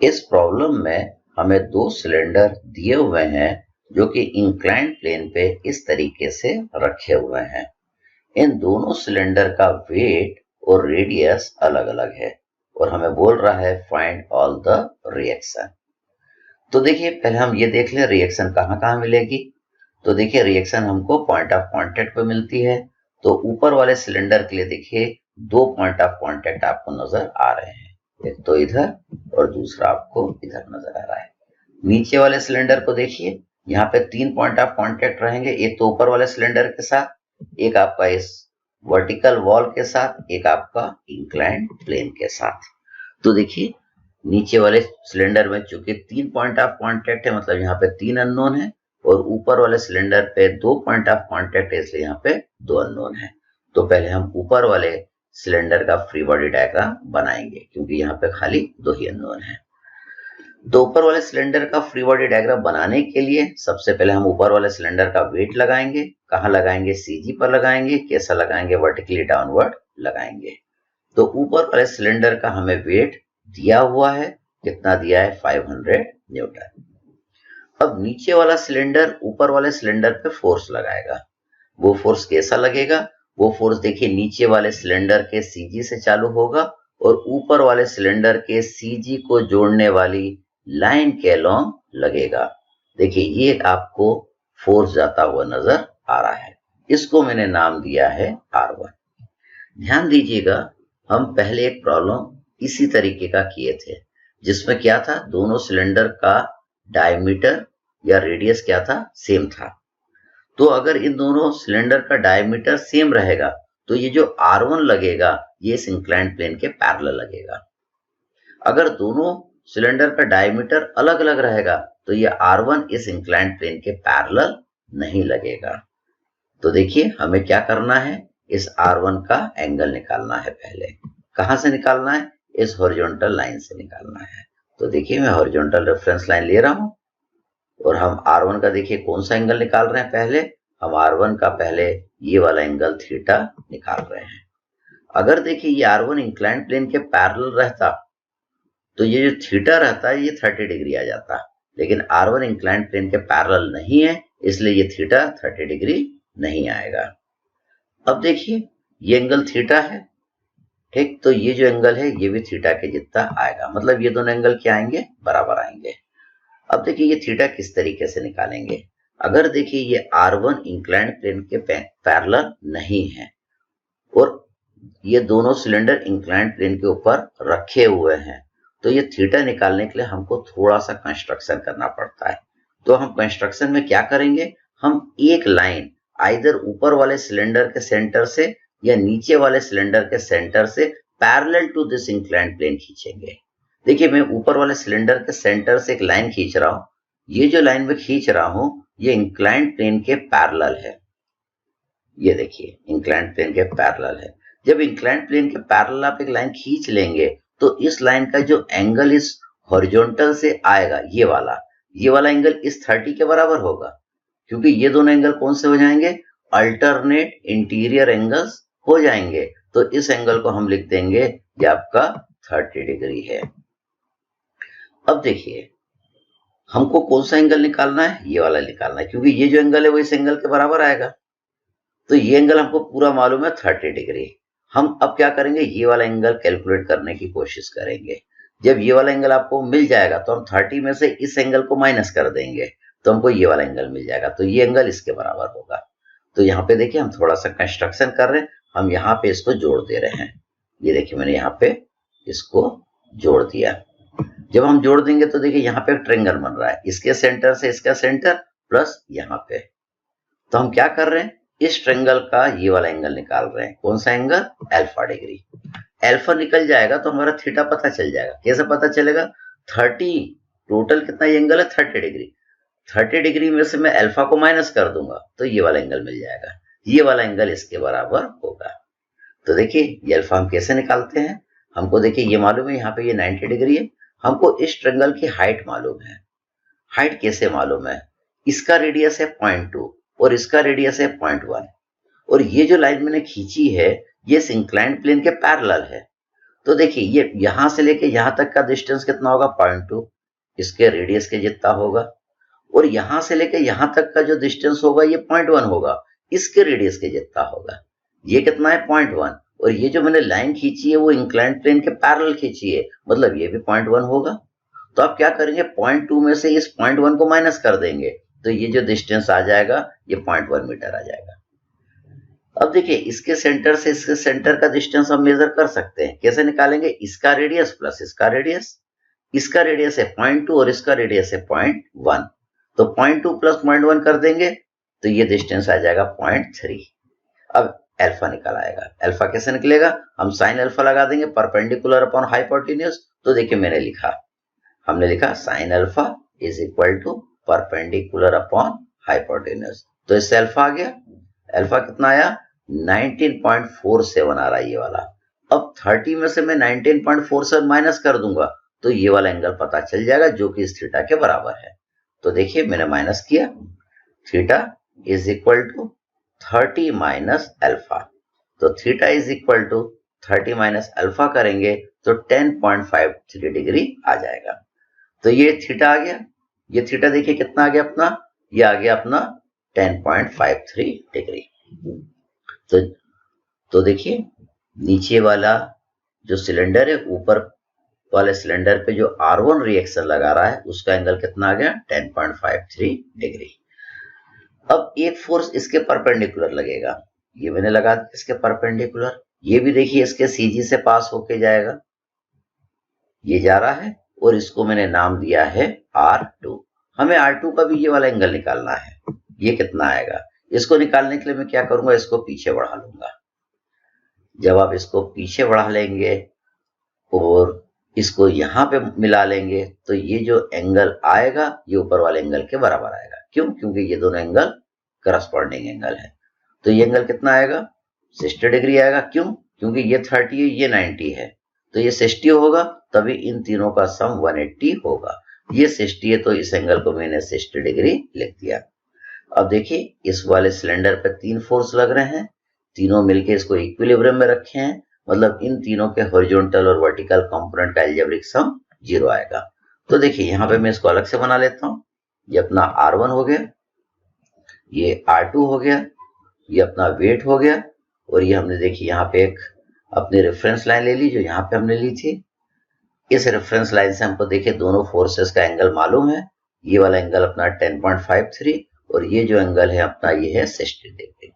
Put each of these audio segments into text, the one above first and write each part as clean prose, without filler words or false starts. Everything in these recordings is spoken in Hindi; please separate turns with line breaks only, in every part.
इस प्रॉब्लम में हमें दो सिलेंडर दिए हुए हैं जो कि इंक्लाइंड प्लेन पे इस तरीके से रखे हुए हैं। इन दोनों सिलेंडर का वेट और रेडियस अलग अलग है और हमें बोल रहा है फाइंड ऑल द रिएक्शन। तो देखिए पहले हम ये देख लें रिएक्शन कहाँ कहाँ मिलेगी। तो देखिए रिएक्शन हमको पॉइंट ऑफ कांटेक्ट पे मिलती है। तो ऊपर वाले सिलेंडर के लिए देखिए दो पॉइंट ऑफ कांटेक्ट आपको नजर आ रहे हैं, एक तो इधर और दूसरा आपको इधर नजर आ रहा है। नीचे वाले सिलेंडर को देखिए, यहाँ पे तीन पॉइंट ऑफ कांटेक्ट रहेंगे, एक तो ऊपर वाले सिलेंडर के साथ, एक आपका इस वर्टिकल वॉल के साथ, एक आपका इंक्लाइंड प्लेन के साथ। तो देखिए नीचे वाले सिलेंडर में चूंकि तीन पॉइंट ऑफ कांटेक्ट है, मतलब यहाँ पे तीन अननोन है, और ऊपर वाले सिलेंडर पे दो पॉइंट ऑफ कांटेक्ट है, इसलिए यहाँ पे दो अननोन है। तो पहले हम ऊपर वाले सिलेंडर का फ्री बॉडी डायग्राम बनाएंगे क्योंकि यहाँ पे खाली दो ही अननोन है। तो ऊपर वाले सिलेंडर का फ्री बॉडी डायग्राम बनाने के लिए सबसे पहले हम ऊपर वाले सिलेंडर का वेट लगाएंगे। कहाँ लगाएंगे? सीजी पर लगाएंगे। कैसा लगाएंगे? वर्टिकली डाउनवर्ड लगाएंगे। तो ऊपर वाले सिलेंडर का हमें वेट दिया हुआ है, कितना दिया है? 500 न्यूटन। अब नीचे वाला सिलेंडर ऊपर वाले सिलेंडर पे फोर्स लगाएगा। वो फोर्स कैसा लगेगा? वो फोर्स देखिए नीचे वाले सिलेंडर के सीजी से चालू होगा और ऊपर वाले सिलेंडर के सीजी को जोड़ने वाली लाइन के अलोंग लगेगा। देखिए ये आपको फोर्स जाता हुआ नजर आ रहा है, इसको मैंने नाम दिया है R1। ध्यान दीजिएगा, हम पहले एक प्रॉब्लम इसी तरीके का किए थे जिसमें क्या था, दोनों सिलेंडर का डायमीटर या रेडियस क्या था? सेम था। तो अगर इन दोनों सिलेंडर का डायमीटर सेम रहेगा तो ये जो R1 लगेगा ये इस इंक्लाइंड प्लेन के पैरेलल लगेगा। अगर दोनों सिलेंडर का डायमीटर अलग अलग रहेगा तो ये R1 इस इंक्लाइंड प्लेन के पैरेलल नहीं लगेगा। तो देखिए हमें क्या करना है, इस R1 का एंगल निकालना है। पहले कहां से निकालना है? इस हॉरिजॉन्टल लाइन से निकालना है। तो देखिए मैं हॉरिजॉन्टल रेफरेंस लाइन ले रहा हूं और हम R1 का देखिए कौन सा एंगल निकाल रहे हैं। पहले हम R1 का पहले ये वाला एंगल थीटा निकाल रहे हैं। अगर देखिए ये R1 इंक्लाइंड प्लेन के पैरेलल रहता तो ये जो थीटा रहता है ये 30 डिग्री आ जाता, लेकिन R1 इंक्लाइंड प्लेन के पैरेलल नहीं है इसलिए ये थीटा 30 डिग्री नहीं आएगा। अब देखिए ये एंगल थीटा है, ठीक, तो ये जो एंगल है ये भी थीटा के जितना आएगा, मतलब ये दोनों एंगल क्या आएंगे? बराबर आएंगे। अब देखिए ये थीटा किस तरीके से निकालेंगे। अगर देखिए ये R1 इंक्लाइंड प्लेन के पैरेलल नहीं है और ये दोनों सिलेंडर इंक्लाइंड प्लेन के ऊपर रखे हुए हैं तो ये थीटा निकालने के लिए हमको थोड़ा सा कंस्ट्रक्शन करना पड़ता है। तो हम कंस्ट्रक्शन में क्या करेंगे, हम एक लाइन आइदर ऊपर वाले सिलेंडर के सेंटर से या नीचे वाले सिलेंडर के सेंटर से parallel to this inclined plane खींचेंगे। देखिए मैं ऊपर वाले सिलेंडर के सेंटर से एक लाइन खींच रहा हूं, ये जो लाइन में खींच रहा हूं ये इंक्लाइंड प्लेन के पैरेलल है। ये देखिए इंक्लाइंड प्लेन के पैरेलल है। जब इंक्लाइंड प्लेन के पैरेलल आप एक लाइन खींच लेंगे तो इस लाइन का जो एंगल इस हॉरिजॉन्टल से आएगा ये वाला एंगल इस 30 के बराबर होगा, क्योंकि ये दोनों एंगल कौन से हो जाएंगे? अल्टरनेट इंटीरियर एंगल्स हो जाएंगे। तो इस एंगल को हम लिख देंगे ये आपका 30 डिग्री है। अब देखिए हमको कौन सा एंगल निकालना है? ये वाला निकालना है, क्योंकि ये जो एंगल है वो इस एंगल के बराबर आएगा। तो ये एंगल हमको पूरा मालूम है 30 डिग्री। हम अब क्या करेंगे, ये वाला एंगल कैलकुलेट करने की कोशिश करेंगे। जब ये वाला एंगल आपको मिल जाएगा तो हम 30 में से इस एंगल को माइनस कर देंगे तो हमको ये वाला एंगल मिल जाएगा, तो ये एंगल इसके बराबर होगा। तो यहाँ पे देखिए हम थोड़ा सा कंस्ट्रक्शन कर रहे हैं, हम यहाँ पे इसको जोड़ दे रहे हैं। ये देखिए मैंने यहाँ पे इसको जोड़ दिया। जब हम जोड़ देंगे तो देखिए यहाँ पे एक ट्रायंगल बन रहा है, इसके सेंटर से इसका सेंटर प्लस यहाँ पे। तो हम क्या कर रहे हैं, इस ट्रायंगल का ये वाला एंगल निकाल रहे हैं। कौन सा एंगल? Alpha degree. अल्फा निकल जाएगा तो हमारा थीटा पता चल जाएगा। कैसे पता चलेगा? 30 टोटल कितना ये एंगल है? 30 डिग्री। 30 डिग्री में से मैं अल्फा को माइनस कर दूंगा तो ये वाला एंगल मिल जाएगा। ये वाला एंगल इसके बराबर होगा। तो देखिए ये अल्फा हम कैसे निकालते हैं, हमको देखिए ये मालूम है यहाँ पे ये 90 डिग्री है। हमको इस ट्रायंगल की हाइट मालूम है। हाइट कैसे मालूम है? इसका रेडियस है 0.2 और इसका रेडियस है 0.1 और ये जो लाइन मैंने खींची है ये इस इंक्लाइंड प्लेन के पैरेलल है। तो देखिए ये यहां से लेके यहां तक का डिस्टेंस कितना होगा 0.2, इसके रेडियस के जितना होगा। और यहां से लेके यहां तक का जो डिस्टेंस होगा ये 0.1 होगा, इसके रेडियस के जितना होगा। ये कितना है 0.1, और ये जो मैंने लाइन खींची है वो इंक्लाइंड प्लेन के पैरेलल खींची है, मतलब ये भी 0.1 होगा। तो आप क्या करेंगे 0.2 में से इस 0.1 को माइनस कर देंगे, तो ये जो डिस्टेंस आ जाएगा ये 0.1 मीटर आ जाएगा। अब देखिए इसके सेंटर से इसके सेंटर का डिस्टेंस हम मेजर कर सकते हैं। कैसे निकालेंगे? इसका रेडियस प्लस इसका रेडियस। इसका रेडियस है 0.2 और इसका रेडियस है 0.1, तो 0.2 प्लस 0.1 कर देंगे तो ये डिस्टेंस आ जाएगा 0.3। अब अल्फा निकल आएगा। अल्फा कैसे निकलेगा? हम साइन अल्फा लगा देंगे परपेंडिकुलर अपॉन हाइपोटेन्यूज। तो देखिए मैंने लिखा, हमने लिखा sine alpha is equal to perpendicular upon hypotenuse. तो इससे अल्फा आ गया। अल्फा कितना आया? 19.47 आ रहा है ये वाला। अब 30 में से मैं 19.47 माइनस कर दूंगा तो ये वाला एंगल पता चल जाएगा जो कि इस थीटा के बराबर है। तो देखिए मैंने माइनस किया, theta is equal to 30 minus alpha. तो theta is equal to 30 minus alpha करेंगे तो 10.53 डिग्री आ जाएगा। तो ये थीटा आ गया। ये थीटा देखिए कितना आ गया अपना, ये आ गया अपना 10.53 डिग्री। तो देखिए नीचे वाला जो सिलेंडर है, ऊपर वाले सिलेंडर पे जो R1 रिएक्शन लगा रहा है उसका एंगल कितना आ गया 10.53 डिग्री। अब एक फोर्स इसके परपेंडिकुलर लगेगा, ये मैंने लगा दिया इसके परपेंडिकुलर। ये भी देखिए इसके CG से पास होके जाएगा, ये जा रहा है और इसको मैंने नाम दिया है R2। हमें R2 का भी ये वाला एंगल निकालना है। ये कितना आएगा? इसको निकालने के लिए मैं क्या करूंगा, इसको पीछे बढ़ा लूंगा। जब आप इसको पीछे बढ़ा लेंगे और इसको यहां पे मिला लेंगे तो ये जो एंगल आएगा ये ऊपर वाले एंगल के बराबर आएगा। क्यों? क्योंकि ये दोनों एंगल करस्पॉन्डिंग एंगल है। तो ये एंगल कितना आएगा? 60 डिग्री आएगा। क्यों? क्योंकि ये 30 है, ये 90 है, तो ये 60 होगा, तभी इन तीनों का सम 180 होगा। ये 60 है तो इस एंगल को मैंने 60 डिग्री लिख दिया। अब देखिए इस वाले सिलेंडर पे 3 फोर्स लग रहे हैं, तीनों मिलके इसको इक्विलिब्रियम में रखे हैं, मतलब इन तीनों के हॉरिजॉन्टल और वर्टिकल कंपोनेंट का अलजेब्रिक सम 0 आएगा। तो देखिए यहाँ पे मैं इसको अलग से बना लेता हूँ। ये अपना R1 हो गया, ये R2 हो गया, ये अपना वेट हो गया, और ये हमने देखिए यहाँ पे एक अपनी रेफरेंस लाइन ले ली जो यहाँ पे हमने ली थी। इस रेफरेंस लाइन से हमको देखिए दोनों फोर्सेस का एंगल मालूम है। ये वाला एंगल अपना 10.53 और ये जो एंगल है अपना ये है 60 डिग्री।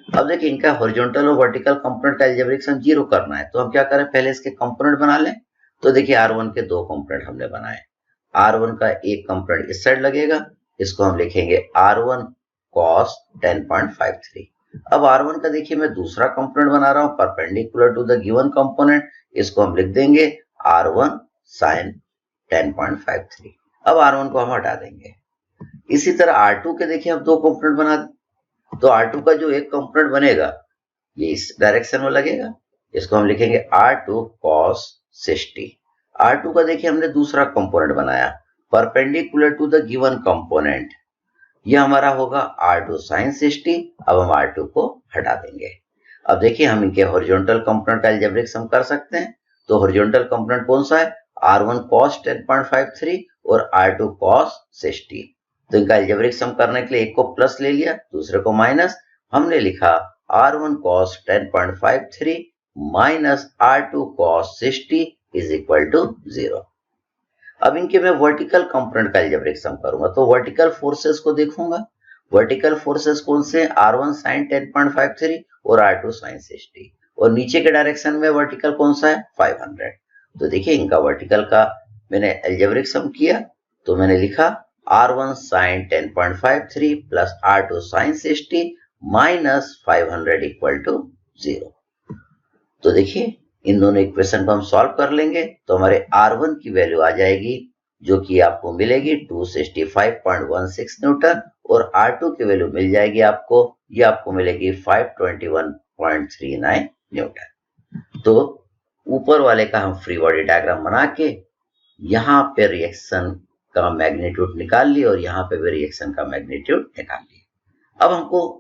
अब देखिए इनका हॉरिजॉन्टल और वर्टिकल कंपोनेंट का अलजेब्रिक सम 0 करना है, तो हम क्या करें, पहले इसके कंपोनेंट बना लें। तो देखिए R1 के 2 कंपोनेंट हमने बनाए। R1 का एक कंपोनेंट इस साइड लगेगा, इसको हम लिखेंगे R1 cos 10.53। अब R1 का देखिए मैं दूसरा कंपोनेंट बना रहा हूं perpendicular to the given component, इसको हम लिख देंगे R1 sin 10.53। अब R1 को हम हटा देंगे। इसी तरह R2 के देखिए हम 2 कंपोनेंट बना दें, तो R2 का जो एक कंपोनेंट बनेगा ये इस डायरेक्शन में लगेगा, इसको हम लिखेंगे R2 cos 60। R2 का देखिए हमने दूसरा कंपोनेंट बनाया perpendicular to the given component, ये हमारा होगा R2 sin 60। अब हम R2 को हटा देंगे। अब देखिए हम इनके हॉरिजॉन्टल कंपोनेंट का अलजेब्रिक सम कर सकते हैं। तो हॉरिजॉन्टल कंपोनेंट कौन सा है? R1 cos 10.53 और R2 cos 60। तो इनका अलजेब्रिक सम करने के लिए एक को प्लस ले लिया, दूसरे को माइनस। हमने लिखा R1 cos 10.53 minus R2 cos 60 is equal to 0। अब इनके मैं वर्टिकल कंपोनेंट का अलजेब्रिक सम करूंगा, तो वर्टिकल फोर्सेस को देखूंगा। वर्टिकल फोर्सेस कौन से? R1 sin 10.53 और R2 sin 60, और नीचे के डायरेक्शन में वर्टिकल कौन सा है? 500। तो देखिए इनका वर्टिकल का मैंने अलजेब्रिक सम किया, तो मैंने लिखा R1 sin 10.53 plus R2 sin 60 minus 500 equal to 0। तो देखिए इन दोनों इक्वेशन को हम सॉल्व कर लेंगे तो हमारे R1 की वैल्यू आ जाएगी जो कि आपको मिलेगी 265.16 न्यूटन, और R2 की वैल्यू मिल जाएगी आपको, ये आपको मिलेगी 521.39 न्यूटन। तो ऊपर वाले का हम फ्री बॉडी डायग्राम बना के यहाँ पे रिएक्शन का मैग्नीट्यूड निकाल लिया और यहाँ पे भी रिएक्शन का मैग्नीट्यूड निकाल लिया। अब हमको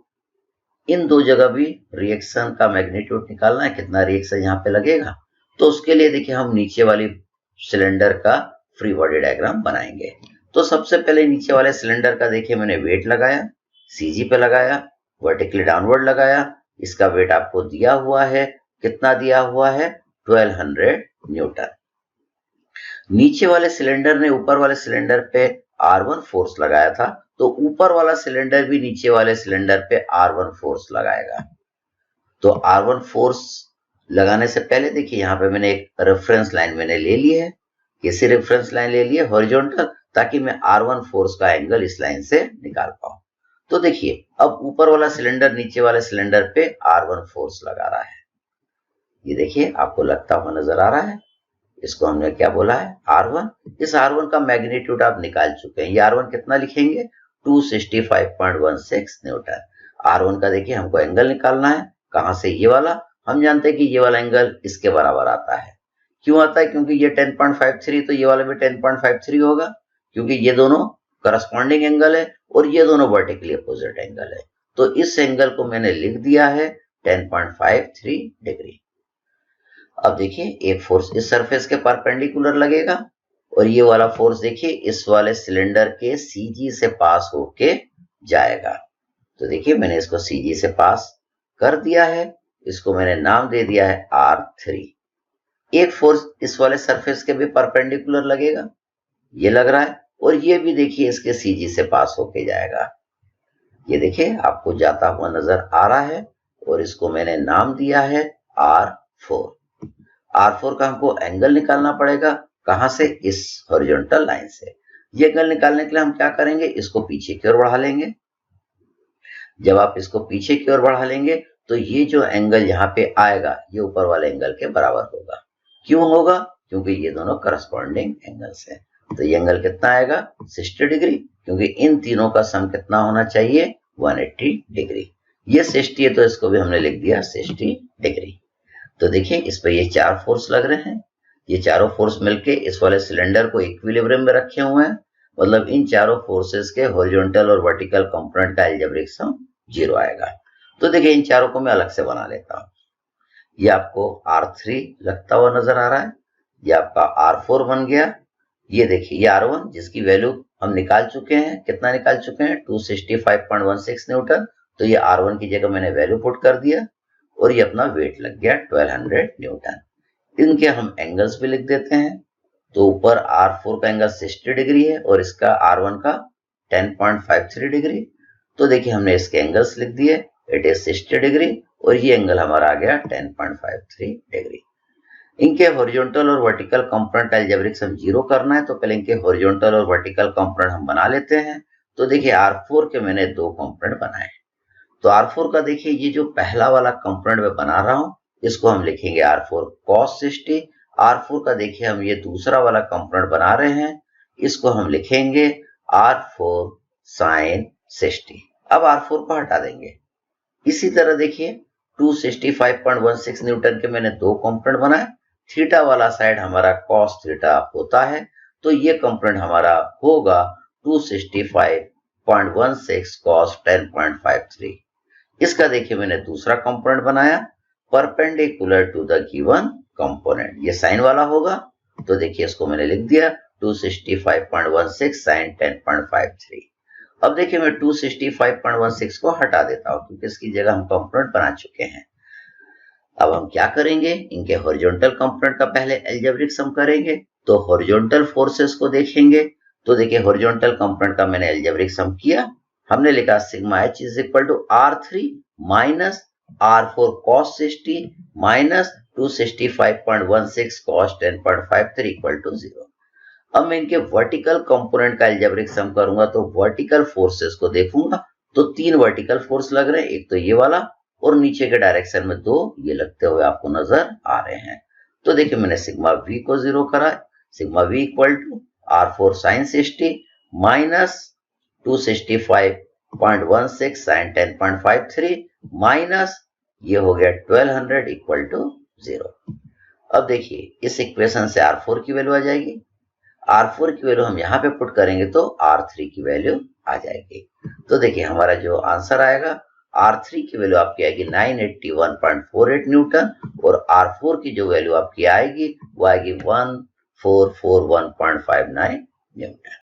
इन दो जगह भी रिएक्शन का मैग्नीट्यूड निकालना है, कितना रिएक्शन यहाँ पे लगेगा। तो उसके लिए देखिए हम नीचे वाली सिलेंडर का फ्री बॉडी डायग्राम बनाएंगे। तो सबसे पहले नीचे वाले सिलेंडर का देखिए मैंने वेट लगाया, सीजी पे लगाया, वर्टिकली डाउनवर्ड लगाया। इसका वेट आपको दिया हुआ है, कितना दिया हुआ है, 1200 न्यूटन। नीचे वाले सिलेंडर ने ऊपर वाले सिलेंडर पे R1 फोर्स लगाया था, तो ऊपर वाला सिलेंडर भी नीचे वाले सिलेंडर पे R1 फोर्स लगाएगा। तो R1 फोर्स लगाने से पहले देखिए यहाँ पे मैंने एक रेफरेंस लाइन मैंने ले ली है। कैसी रेफरेंस लाइन ले ली है, हॉरिजॉन्टल, ताकि मैं R1 फोर्स का एंगल इस लाइन से निकाल पाऊं। तो देखिए अब ऊपर वाला सिलेंडर नीचे वाले सिलेंडर पे R1 फोर्स लगा रहा है। ये देखिए आपको लगता हुआ नजर आ रहा है। इसको हमने क्या बोला है, R1। इस R1 का मैग्नीट्यूड आप निकाल चुके हैं। ये R1 कितना लिखेंगे, 265.16 न्यूटन। R1 का देखिए हमको एंगल निकालना है, कहां से, ये वाला। हम जानते हैं कि ये वाला एंगल इसके बराबर आता है। क्यों आता है, क्योंकि ये 10.53, तो ये वाला भी 10.53 होगा, क्योंकि ये दोनों करस्पॉन्डिंग एंगल है और ये दोनों वर्टिकली अपोजिट एंगल है। तो इस एंगल को मैंने लिख दिया है 10.53 डिग्री। अब देखिए एक फोर्स इस सरफेस के परपेंडिकुलर लगेगा और ये वाला फोर्स देखिए इस वाले सिलेंडर के सीजी से पास होके जाएगा। तो देखिए मैंने इसको सीजी से पास कर दिया है, इसको मैंने नाम दे दिया है R3। एक फोर्स इस वाले सरफेस के भी परपेंडिकुलर लगेगा, ये लग रहा है, और ये भी देखिए इसके सीजी से पास होके जाएगा। ये देखिए आपको जाता हुआ नजर आ रहा है और इसको मैंने नाम दिया है R4। R4 का हमको एंगल निकालना पड़ेगा, कहां से, इस हॉरिजॉन्टल लाइन से। ये एंगल निकालने के लिए हम क्या करेंगे, इसको पीछे की ओर बढ़ा लेंगे। जब आप इसको पीछे की ओर बढ़ा लेंगे तो ये जो एंगल यहाँ पे आएगा ये ऊपर वाले एंगल के बराबर होगा। क्यों होगा, क्योंकि ये दोनों करस्पॉन्डिंग एंगल्स हैं। तो ये एंगल कितना आएगा, 60 डिग्री, क्योंकि इन तीनों का सम कितना होना चाहिए, 180 डिग्री। ये 60 है तो इसको भी हमने लिख दिया 60 डिग्री। तो देखिए इस पे ये चार फोर्स लग रहे हैं, ये चारों फोर्स मिलके इस वाले सिलेंडर को इक्विलिब्रियम में रखे हुए हैं। मतलब इन चारों फोर्सेस के हॉरिजॉन्टल और वर्टिकल कंपोनेंट का अलजेब्रिक सम 0 आएगा। तो देखिए इन चारों को मैं अलग से बना लेता हूं। ये आपको R3 लगता हुआ नजर आ रहा है, ये आपका R4 बन गया। ये देखिए ये R1 जिसकी वैल्यू हम निकाल चुके हैं, कितना निकाल चुके हैं, 265.16 न्यूटन। तो ये R1 की जगह मैंने वैल्यू पुट कर दिया और ये अपना वेट लग गया 1200 न्यूटन। इनके हम एंगल्स भी लिख देते हैं। तो ऊपर R4 का एंगल 60 डिग्री है और इसका R1 का 10.53 डिग्री। तो देखिए हमने इसके एंगल्स लिख दिए, इट इज 60 डिग्री और ये एंगल हमारा आ गया 10.53 डिग्री। इनके हॉरिजॉन्टल और वर्टिकल कंपोनेंट अलजेब्रिक सम 0 करना है, तो पहले इनके हॉरिजॉन्टल और वर्टिकल कंपोनेंट हम बना लेते हैं। तो देखिए R4 के मैंने दो कंपोनेंट बनाए। तो R4 का देखिए ये जो पहला वाला कंपोनेंट मैं बना रहा हूं इसको हम लिखेंगे R4 cos 60। R4 का देखिए हम ये दूसरा वाला कंपोनेंट बना रहे हैं, इसको हम लिखेंगे R4 sin 60। अब R4 को हटा देंगे। इसी तरह देखिए 265.16 न्यूटन के मैंने दो कंपोनेंट बनाए। थीटा वाला साइड हमारा cos थीटा होता है, तो ये कंपोनेंट हमारा होगा 265.16 cos 10.53। इसका देखिए मैंने दूसरा कंपोनेंट बनाया perpendicular to the given component, ये साइन वाला होगा। तो देखिए इसको मैंने लिख दिया 265.16 sin 10.53। अब देखिए मैं 265.16 को हटा देता हूं क्योंकि इसकी जगह हम कंपोनेंट बना चुके हैं। अब हम क्या करेंगे, इनके हॉरिजॉन्टल कंपोनेंट का पहले अलजेब्रिक सम करेंगे। तो हॉरिजॉन्टल फोर्सेस को देखेंगे। तो देखिए हॉरिजॉन्टल कंपोनेंट का मैंने अलजेब्रिक सम किया। हमने लिखा sigma H is equal to R3 minus R4 cos 60 minus 265.16 cos 10.53 equal to 0। अब मैं इनके वर्टिकल कंपोनेंट का अलजेब्रिक सम करूंगा तो वर्टिकल फोर्सेस को देखूंगा तो तीन वर्टिकल फोर्स लग रहे हैं, एक तो ये वाला और नीचे के डायरेक्शन में दो ये लगते हुए आपको नजर आ रहे हैं। तो देखिए मैंने सिग्मा V को 0 करा, sigma V equal to R4 sin 60 minus 265.16 sin 10.53 minus ये हो गया 1200 इक्वल टू 0। अब देखिए इस इक्वेशन से R4 की वैल्यू आ जाएगी। R4 की वैल्यू हम यहाँ पे पुट करेंगे तो R3 की वैल्यू आ जाएगी। तो देखिए हमारा जो आंसर आएगा R3 की वैल्यू आपकी आएगी 981.48 न्यूटन और R4 की जो वैल्यू आपकी आएगी वो आएगी 1441.59 न्यूटन।